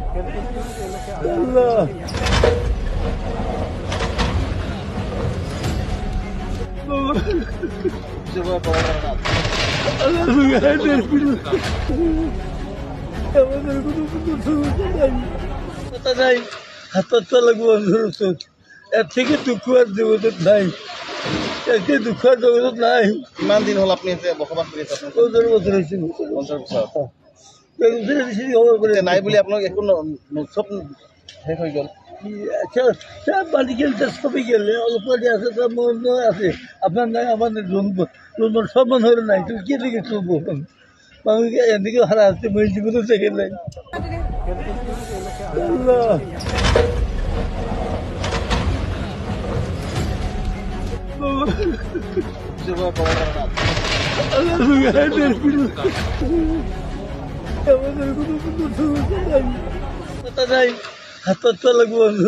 আল্লাহ আমাদের কথা নাই হাতের তলা বন্ধ এর থেকে দুঃখ আর জগৎ নাই এর থেকে দুঃখ আর জগৎ নাই। কিমান দিন হ'ল আপুনি যে বসবাস কৰি আছে? 15 বছৰ হয়েছে। 50 বছৰ খবর করে নাই বুলি আপোনাক একো চব শেষ হৈ গ'ল। সব বাড়ি গেলে সবই গেলে অল্প আছে তার মনে আছে আপনার নাই আমাদের জন্ম সম্মান হলে নাই তুমি কে দিকে চলবো মানুষকে এদিকে হারা আসছে মই জীবনে দেখে নাই। আল্লাহ কথা নাই হাতের তলা বন্ধ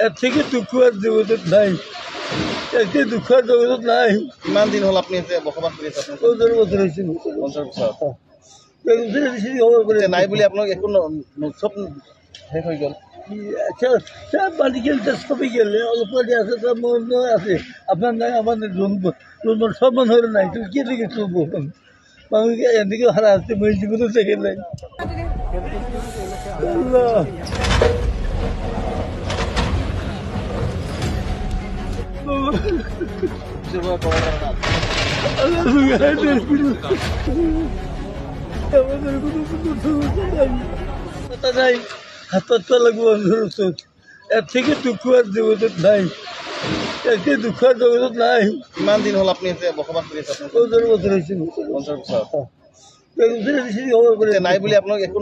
এর থেকে দুঃখ আর জগৎ নাই এর থেকে দুঃখ আর জগৎ নাই। কিমান দিন হ'ল আপুনি যে বসবাস কৰি আছে? 15 বছৰ হয়েছে। 50 বছৰ খবর করে নাই বুলি আপোনাক একো চব শেষ হৈ গ'ল। সব বাড়ি গেলে সবই গেলে অল্প আছে তার মনে আছে আপনার নাই আমাদের জন্ম সম্মান হলে নাই তুমি কে দিকে চলবো মানুষকে এদিকে হারা আসছে মই জীবনে দেখে নাই। আল্লাহ কথা নাই হাতের তলা বন্ধ এর থেকে দুঃখ আর জগৎ নাই এর থেকে দুঃখ আর জগৎ নাই। কিমান দিন হ'ল আপুনি যে বসবাস কৰি আছে? 15 বছৰ হয়েছে। 50 বছৰ খবর করে নাই বুলি আপোনাক একো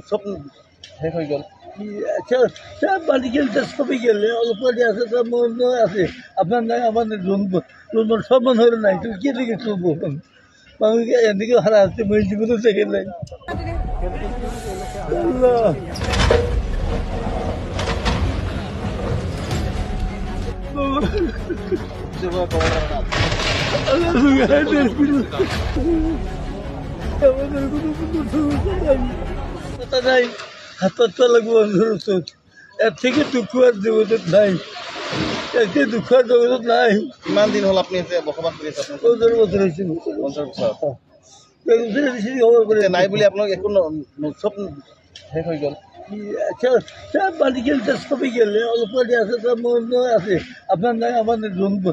চব শেষ হৈ গ'ল। সব বাড়ি গেলে সবই গেলে অল্প আছে তার মনে আছে আপনার নাই আমাদের জন্ম সম্মান হলে নাই তুমি কে দিকে চলবো মানুষকে এদিকে হারা আসছে মই জীবনে দেখে নাই। আল্লাহ কথা নাই হাতের তলা বন্ধ এর থেকে দুঃখ আর জগৎ নাই এর থেকে দুঃখ আর জগৎ নাই। কিমান দিন হ'ল আপুনি যে বসবাস কৰি আছে? 15 বছৰ হয়েছে। 50 বছৰ খবর করে নাই বুলি আপোনাক একো চব শেষ হৈ গ'ল। সব বাড়ি গেলে সবই গেলে অল্প আছে তার মনে আছে আপনার নাই আমাদের জন্ম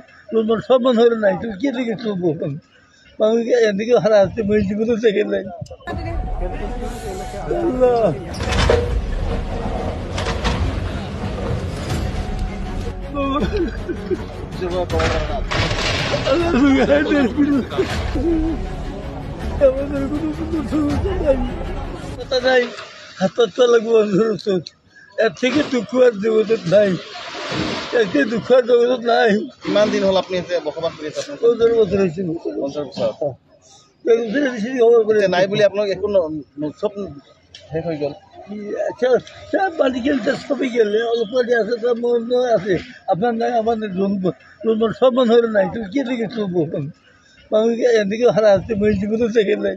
সম্মান হলে নাই তুমি কে দিকে চলবো মানুষকে এদিকে হারা আসছে মই জীবনে দেখে নাই। আল্লাহ কথা নাই হাতের তলা বন্ধ এর থেকে দুঃখ আর জগৎ নাই এর থেকে দুঃখ আর জগৎ নাই। কিমান দিন হ'ল আপুনি যে বসবাস কৰি আছে? 15 বছৰ হয়েছে। 50 বছৰ খবর করে নাই বুলি আপোনাক একো চব শেষ হৈ গ'ল। সব বাড়ি গেলে সবই গেলে অল্প আছে তার মনে আছে আপনার নাই আমাদের জন্ম সম্মান হলে নাই তুমি কে দিকে চলবো মানুষকে এদিকে হারা আসছে মই জীবনে দেখে নাই।